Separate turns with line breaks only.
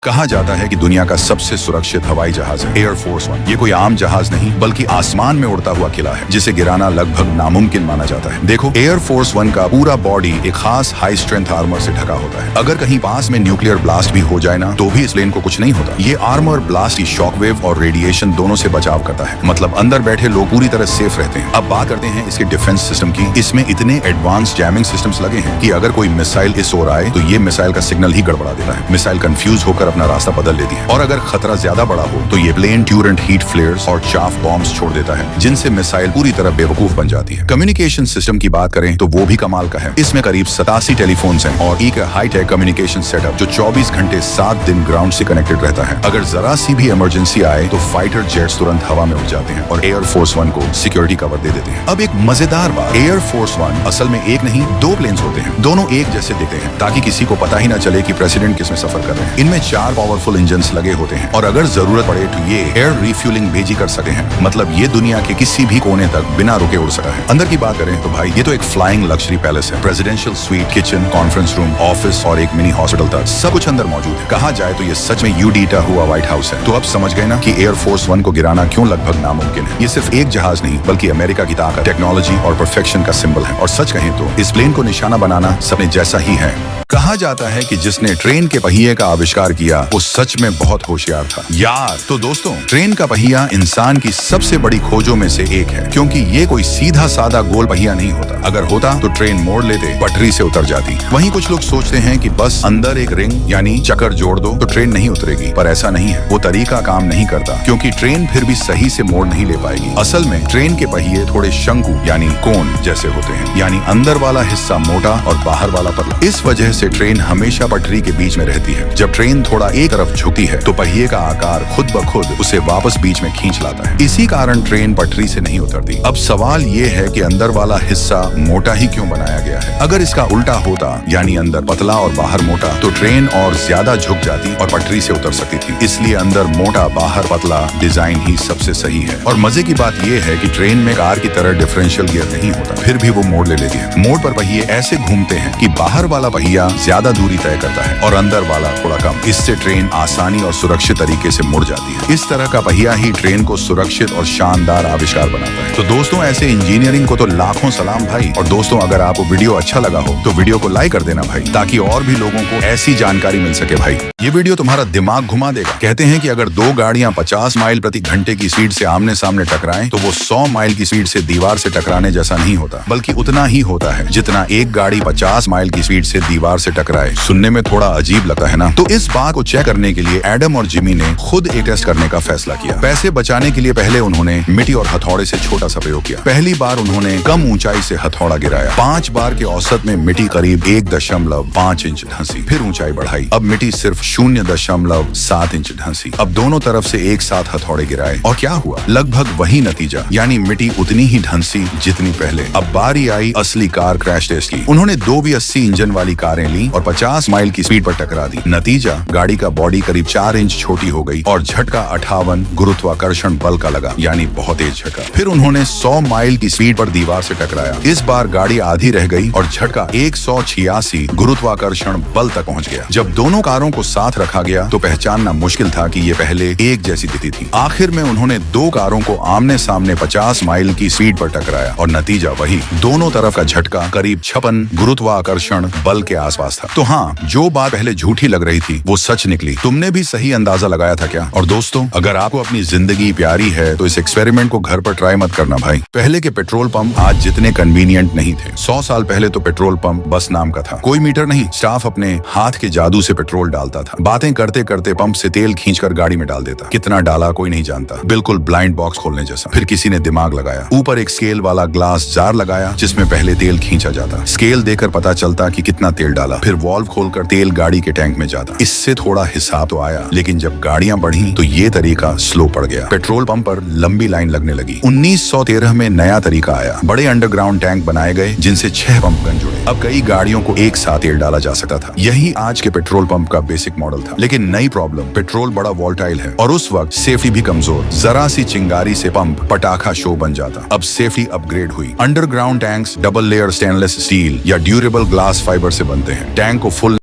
कहा जाता है कि दुनिया का सबसे सुरक्षित हवाई जहाज है एयरफोर्स वन। ये कोई आम जहाज नहीं बल्कि आसमान में उड़ता हुआ किला है जिसे गिराना लगभग नामुमकिन माना जाता है। देखो, एयरफोर्स वन का पूरा बॉडी एक खास हाई स्ट्रेंथ आर्मर से ढका होता है। अगर कहीं पास में न्यूक्लियर ब्लास्ट भी हो जाए ना तो भी इस प्लेन को कुछ नहीं होता। ये आर्मर ब्लास्ट की शॉकवेव और रेडिएशन दोनों से बचाव करता है, मतलब अंदर बैठे लोग पूरी तरह सेफ रहते हैं। अब बात करते हैं इसके डिफेंस सिस्टम की। इसमें इतने एडवांस जैमिंग सिस्टम्स लगे हैं कि अगर कोई मिसाइल इस ओर आए तो ये मिसाइल का सिग्नल ही गड़बड़ा देता है। मिसाइल कंफ्यूज होकर अपना रास्ता बदल लेती है और अगर खतरा ज्यादा बड़ा हो तो ये प्लेन ट्यूरेंट हीट फ्लेयर्स और चाफ बॉम्ब्स छोड़ देता है जिनसे मिसाइल पूरी तरह बेवकूफ बन जाती है। कम्युनिकेशन सिस्टम की बात करें तो वो भी कमाल का है। इसमें करीब 87 टेलीफोन्स हैं और एक हाईटेक कम्युनिकेशन सेटअप जो 24 घंटे 7 दिन ग्राउंड से कनेक्टेड रहता है। अगर जरा सी भी इमरजेंसी आए तो फाइटर जेट्स तुरंत हवा में उड़ जाते हैं और एयरफोर्स वन को सिक्योरिटी कवर दे देते हैं। अब एक मजेदार बात, एयरफोर्स वन असल में एक नहीं 2 प्लेन्स होते हैं। दोनों एक जैसे दिखते हैं ताकि किसी को पता ही ना चले कि प्रेसिडेंट किसमें सफर कर रहे हैं। इनमें 4 पावरफुल इंजन लगे होते हैं और अगर जरूरत पड़े तो ये एयर रिफ्यूलिंग भेजी कर सकते हैं, मतलब ये दुनिया के किसी भी कोने तक बिना रुके उड़ सकता है। अंदर की बात करें तो भाई ये तो एक फ्लाइंग लग्जरी पैलेस है। Presidential suite, kitchen, conference room, office और एक मिनी हॉस्पिटल तक सब कुछ अंदर मौजूद है। कहा जाए तो ये सच में यूडीटा हुआ व्हाइट हाउस है। तो अब समझ गए ना कि एयरफोर्स वन को गिराना क्यों लगभग नामुमकिन है। ये सिर्फ एक जहाज नहीं बल्कि अमेरिका की ताकत, टेक्नोलॉजी और परफेक्शन का सिंबल है। और सच कहें तो इस प्लेन को निशाना बनाना सपने जैसा ही है। कहा जाता है कि जिसने ट्रेन के पहिए का आविष्कार किया वो सच में बहुत होशियार था यार। तो दोस्तों, ट्रेन का पहिया इंसान की सबसे बड़ी खोजों में से एक है, क्योंकि ये कोई सीधा साधा गोल पहिया नहीं होता। अगर होता तो ट्रेन मोड़ लेते, पटरी से उतर जाती। वहीं कुछ लोग सोचते हैं कि बस अंदर एक रिंग यानी चक्कर जोड़ दो तो ट्रेन नहीं उतरेगी, पर ऐसा नहीं है। वो तरीका काम नहीं करता, क्योंकि ट्रेन फिर भी सही से मोड़ नहीं ले पाएगी। असल में ट्रेन के पहिए थोड़े शंकु यानी कोन जैसे होते हैं, यानी अंदर वाला हिस्सा मोटा और बाहर वाला पतला। इस वजह से ट्रेन हमेशा पटरी के बीच में रहती है। जब ट्रेन थोड़ा एक तरफ झुकती है तो पहिए का आकार खुद ब खुद उसे वापस बीच में खींच लाता है। इसी कारण ट्रेन पटरी से नहीं उतरती। अब सवाल ये है कि अंदर वाला हिस्सा मोटा ही क्यों बनाया गया है। अगर इसका उल्टा होता, यानी अंदर पतला और बाहर मोटा, तो ट्रेन और ज्यादा झुक जाती और पटरी से उतर सकती थी। इसलिए अंदर मोटा बाहर पतला डिजाइन ही सबसे सही है। और मजे की बात यह है कि ट्रेन में कार की तरह डिफरेंशियल गियर नहीं होता, फिर भी वो मोड़ ले लेती है। मोड़ पर पहिए ऐसे घूमते हैं कि बाहर वाला पहिया ज्यादा दूरी तय करता है और अंदर वाला थोड़ा कम। इससे ट्रेन आसानी और सुरक्षित तरीके से मुड़ जाती है। इस तरह का पहिया ही ट्रेन को सुरक्षित और शानदार आविष्कार बनाता है। तो दोस्तों, ऐसे इंजीनियरिंग को तो लाखों सलाम भाई। और दोस्तों, अगर आपको वीडियो अच्छा लगा हो तो वीडियो को लाइक कर देना भाई, ताकि और भी लोगों को ऐसी जानकारी मिल सके भाई। ये वीडियो तुम्हारा दिमाग घुमा देगा। कहते हैं कि अगर 2 गाड़ियां 50 माइल प्रति घंटे की स्पीड से आमने सामने टकराएं तो वो 100 माइल की स्पीड से दीवार से टकराने जैसा नहीं होता, बल्कि उतना ही होता है जितना एक गाड़ी 50 माइल की स्पीड से दीवार से टकराए। सुनने में थोड़ा अजीब लगता है ना। तो इस बात को चेक करने के लिए एडम और जिमी ने खुद एक टेस्ट करने का फैसला किया। पैसे बचाने के लिए पहले उन्होंने मिट्टी और हथौड़े से छोटा सा प्रयोग किया। पहली बार उन्होंने कम ऊंचाई से हथौड़ा गिराया। 5 बार के औसत में मिट्टी करीब 1.5 इंच धंसी। फिर ऊंचाई बढ़ाई। अब मिट्टी सिर्फ 0.7 इंच धंसी। अब दोनों तरफ से एक साथ हथौड़े गिराए और क्या हुआ? लगभग वही नतीजा, यानी मिट्टी उतनी ही धंसी जितनी पहले। अब बारी आई असली कार क्रैश टेस्ट की। उन्होंने 2 V80 इंजन वाली कारें ली और 50 माइल की स्पीड पर टकरा दी। नतीजा, गाड़ी का बॉडी करीब 4 इंच छोटी हो गई और झटका 58 गुरुत्वाकर्षण बल का लगा, यानी बहुत तेज झटका। फिर उन्होंने 100 माइल की स्पीड पर दीवार से टकराया। इस बार गाड़ी आधी रह गई और झटका 186 गुरुत्वाकर्षण बल तक पहुंच गया। जब दोनों कारों को साथ रखा गया तो पहचानना मुश्किल था कि ये पहले एक जैसी दिखती थी। आखिर में उन्होंने 2 कारों को आमने सामने 50 माइल की स्पीड पर टकराया और नतीजा वही। दोनों तरफ का झटका करीब 56 गुरुत्वाकर्षण बल के आसपास था। तो हाँ, जो बात पहले झूठी लग रही थी वो सच निकली। तुमने भी सही अंदाजा लगाया था क्या? और दोस्तों, अगर आपको अपनी जिंदगी प्यारी है तो इस एक्सपेरिमेंट को घर पर ट्राई मत करना भाई। पहले के पेट्रोल पंप आज जितने कन्वीनियंट नहीं थे। 100 साल पहले तो पेट्रोल पंप बस नाम का था। कोई मीटर नहीं, स्टाफ अपने हाथ के जादू से पेट्रोल डालता था। बातें करते करते पंप से तेल खींचकर गाड़ी में डाल देता। कितना डाला कोई नहीं जानता, बिल्कुल ब्लाइंड बॉक्स खोलने जैसा। फिर किसी ने दिमाग लगाया, ऊपर एक स्केल वाला ग्लास जार लगाया जिसमें पहले तेल खींचा जाता। स्केल देकर पता चलता कि कितना तेल डाला। फिर वॉल्व खोलकर तेल गाड़ी के टैंक में जाता। इससे थोड़ा हिसाब तो आया, लेकिन जब गाड़ियां बढ़ी तो ये तरीका स्लो पड़ गया। पेट्रोल पंप पर लंबी लाइन लगने लगी। 1913 में नया तरीका आया। बड़े अंडरग्राउंड टैंक बनाए गए जिनसे 6 पंप गन जुड़े। अब कई गाड़ियों को एक साथ तेल डाला जा सकता था। यही आज के पेट्रोल पंप का बेसिक मॉडल था। लेकिन नई प्रॉब्लम, पेट्रोल बड़ा वोलेटाइल है और उस वक्त सेफ्टी भी कमजोर। जरा सी चिंगारी से पंप पटाखा शो बन जाता। अब सेफ्टी अपग्रेड हुई। Underground tanks double layer stainless steel या ड्यूरेबल ग्लास फाइबर से बनते हैं। टैंक को फुल